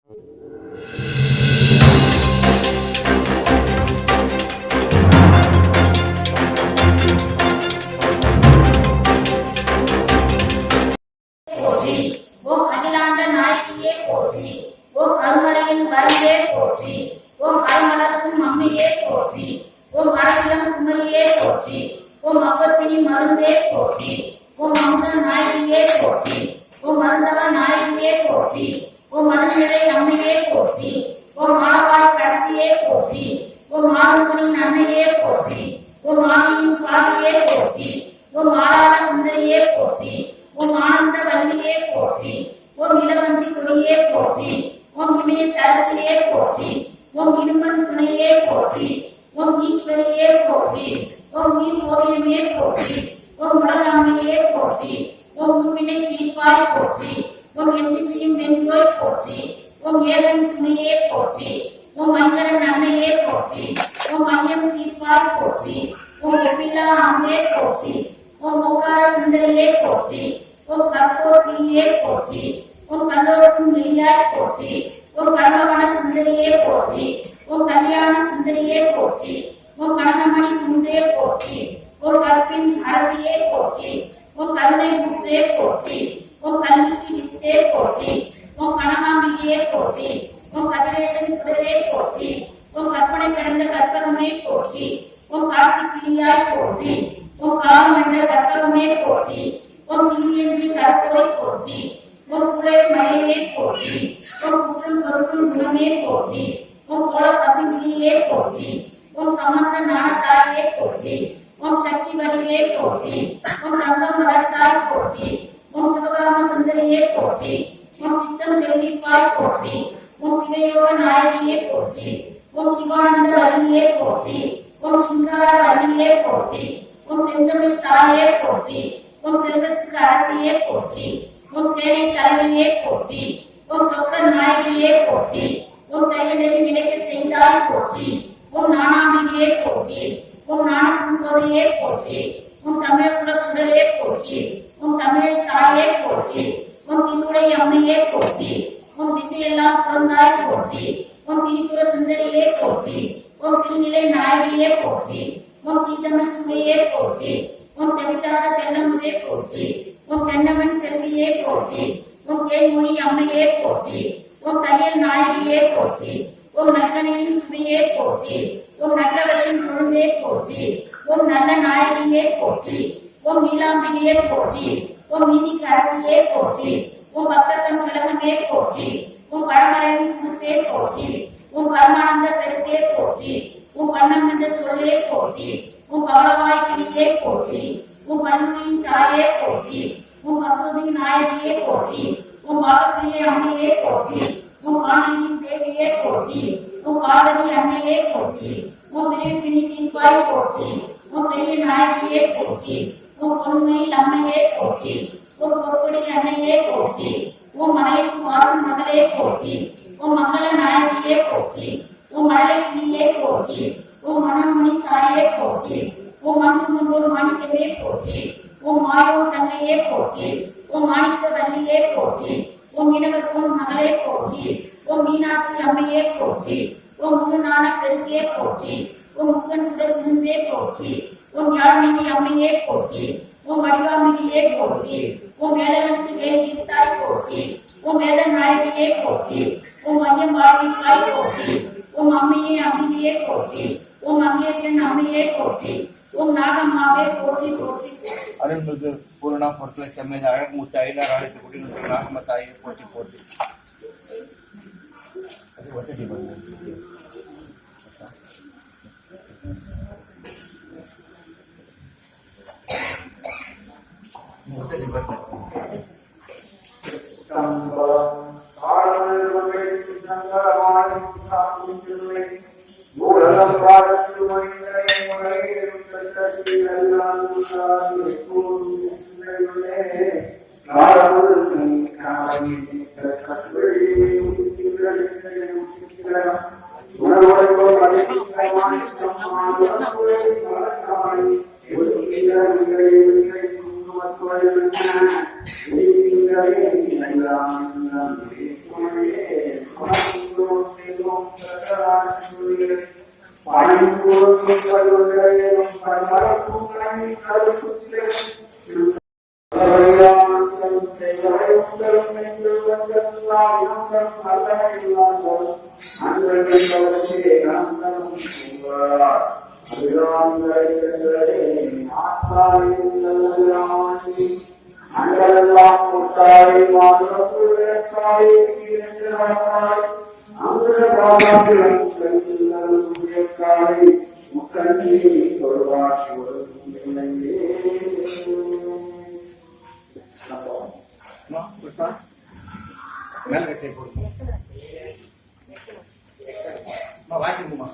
ஓம் அகிலாண்ட நாயகியே போற்றி. ஓம் அருமறையின் வரவே போற்றி. ஓம் அருமலர்க்கும் அம்மையே போற்றி. ஓம் அரசிலம் குமரியே போற்றி. ஓம் அப்பத்தினி மருந்தே போற்றி. ஓம் அமுத நாயகியே போற்றி. ஓம் மருந்தவ நாயகியே போற்றி. ஓம் மருந்திரை அம்மையே போற்றி. ஓம் ஆளவாய் கடைசியே போற்றி. ஓம் ஆறுமணியின் அன்னையே போற்றி. ஓம் ஆதியின் பாதியே போற்றி. ஓம் ஆளாள சுந்தரியே போற்றி. ஓம் ஆனந்த வல்லியே போற்றி. ஓம் இளவஞ்சி கொடியே போற்றி. ஓம் இமய தரசியே போற்றி. ஓம் இடுமன் துணையே போற்றி. ஓம் ஈஸ்வரியே போற்றி. ஓம் உயிர் ஓவியமே போற்றி. ஓம் உலகாமையே போற்றி. ஓம் உண்மையை தீர்ப்பாய் போற்றி. ஓம் எந்திசையும் வென்றோய் போற்றி. ஓம் ஏழன் துணையே போற்றி. ஓம் ஐங்கரன் அன்னையே போற்றி. ஓம் ஐயம் தீர்ப்பாய் போற்றி. ஓம் ஒப்பில்லா அங்கே போற்றி. ஓம் ஓங்கார சுந்தரியே போற்றி. ஓம் கற்போட்டியே போற்றி. ஓம் கல்லோருக்கும் வெளியாய் போற்றி. ஓம் கடமவன சுந்தரியே போற்றி. ஓம் கல்யாண சுந்தரியே போற்றி. ஓம் கனகமணி குன்றே போற்றி. ஓம் கற்பின் அரசியே போற்றி. ஓம் கருணை புற்றே போற்றி. ஓம் கல்விக்கு வித்தே போற்றி. ஓம் கனகாம்பிகையே போற்றி. ஓம் கதிரேசன் சுடரே போற்றி. ஓம் கற்பனை கடந்த கற்பகமே போற்றி. ஓம் காட்சி கிளியாய் போற்றி. ஓம் காலமண்ட கற்பகமே போற்றி. ஓம் கிளியந்தி கற்போய் போற்றி. ஓம் குலை மலையே போற்றி. ஓம் குற்றம் பொருட்டும் குணமே போற்றி. ஓம் கோல பசுங்கிளியே போற்றி. ஓம் சம்பந்த நாணத்தாயே போற்றி. ஓம் சக்தி வடிவே போற்றி. ஓம் ரங்கம் வளர்த்தாய் போற்றி. ஓம் சிவகாம சுந்தரியே போற்றி. ஓம் சித்தம் தெளிவிப்பாய் போற்றி. ஓம் சிவயோக நாயகியே போற்றி. ஓம் சிவானந்த வல்லியே போற்றி. ஓம் சிங்கார வல்லியே போற்றி. ஓம் செந்தமிழ் தாயே போற்றி. ஓம் செல்வத்துக்கு அரசியே போற்றி. ஓம் சேனை தலைவியே போற்றி. ஓம் சொக்கர் நாயகியே போற்றி. ஓம் சைவநெறி விளக்க செய்தாய் போற்றி. ஓம் நானாம்பிகையே போற்றி. ஓம் ஞானபூங்கோதையே போற்றி. ஓம் தமிழகுல சுடரே போற்றி. ஓம் தமிழ் தாயே போற்றி. ஓம் திருவுடை அம்மையே போற்றி. ஓம் திசையெல்லாம் குழந்தாய் போற்றி. ஓம் திரிபுர சுந்தரியே போற்றி. ஓம் திருநிலை நாயகியே போற்றி. ஓம் தீதமன் சுவையே போற்றி. ஓம் தெவித்தாத தென்னமுதே போற்றி. ஓம் தென்னமன் செல்வியே போற்றி. ஓம் தேன்மொழி அம்மையே போற்றி. ஓம் தையல் நாயகியே போற்றி. ஓம் நற்கனையின் சுவையே போற்றி. ஓம் நல்லவத்தின் பொழுதே போற்றி. ஓம் நல்ல நாயகியே போற்றி. ஓம் நீலாம்பிகையே போற்றி. ஓம் நீதிக்கு அரசியே போற்றி. ஓம் பக்தத்தம் கழகமே போற்றி. ஓம் பழமரையின் குணத்தே போற்றி. ஓம் பரமானந்த பெருக்கே போற்றி. ஓம் பன்னமன்ற சொல்லே போற்றி. ஓம் பவளவாய் கிளியே போற்றி. ஓம் பன்மொழியின் தாயே போற்றி. ஓம் பசுதி நாயகியே போற்றி. ஓம் பாகப்பிரியை அம்மையே போற்றி. ஓம் பாண்டியின் தேவியே போற்றி. ஓம் பார்வதி அன்னையே போற்றி. ஓம் விரைப்பினி தீர்ப்பாய் போற்றி. ஓம் பெரிய நாயகியே போற்றி. ஓம் பொன்மையில் அம்மையே போற்றி. ஓம் பொற்படி அன்னையே போற்றி. ஓம் மலைக்கு வாசம் மகளே போற்றி. ஓம் மங்கள நாயகியே போற்றி. ஓம் மழை கிளியே போற்றி. ஓம் மனமுனி தாயே போற்றி. ஓம் மன்சுமுந்தூர் மாணிக்கமே போற்றி. ஓம் மாயோர் தங்கையே போற்றி. ஓம் மாணிக்க வல்லியே போற்றி. ஓம் இனவர்கோன் மகளே போற்றி. ஓம் மீனாட்சி அம்மையே போற்றி. ஓம் முழுநான பெருக்கே போற்றி. ஓம் முக்கன் சுடர் விருந்தே போற்றி. ஓம் யாழ்மணி அம்மையே போற்றி. ஓம் வடிவாம்பிகையே போற்றி. ஓம் வேலவனுக்கு வேலித்தாய் போற்றி. ஓம் வேத நாயகியே போற்றி. ஓம் ஐயம் வாழ்வித்தாய் போற்றி. ஓம் அம்மையே அம்பிகையே போற்றி. ஓம் அங்கேசன் அம்மையே போற்றி. ஓம் நாகம்மாவே போற்றி போற்றி. அருள்மிகு பூரணா பொருட்களை செம்மைய அழகுமூர்த்தி ஐநாறு அழைத்து குடிநீர் நாகம்ம தாயை போற்றி போற்றி. Thank you. அங்கெல்லாம் முத்தாய் மாதத்தாய் சீரத்தாய் அங்கராஜாவின் கண்ணில் முக்கண்ணி தொழுவாசி ஒரு மேல கட்டை போடுமா வாசிக்குமா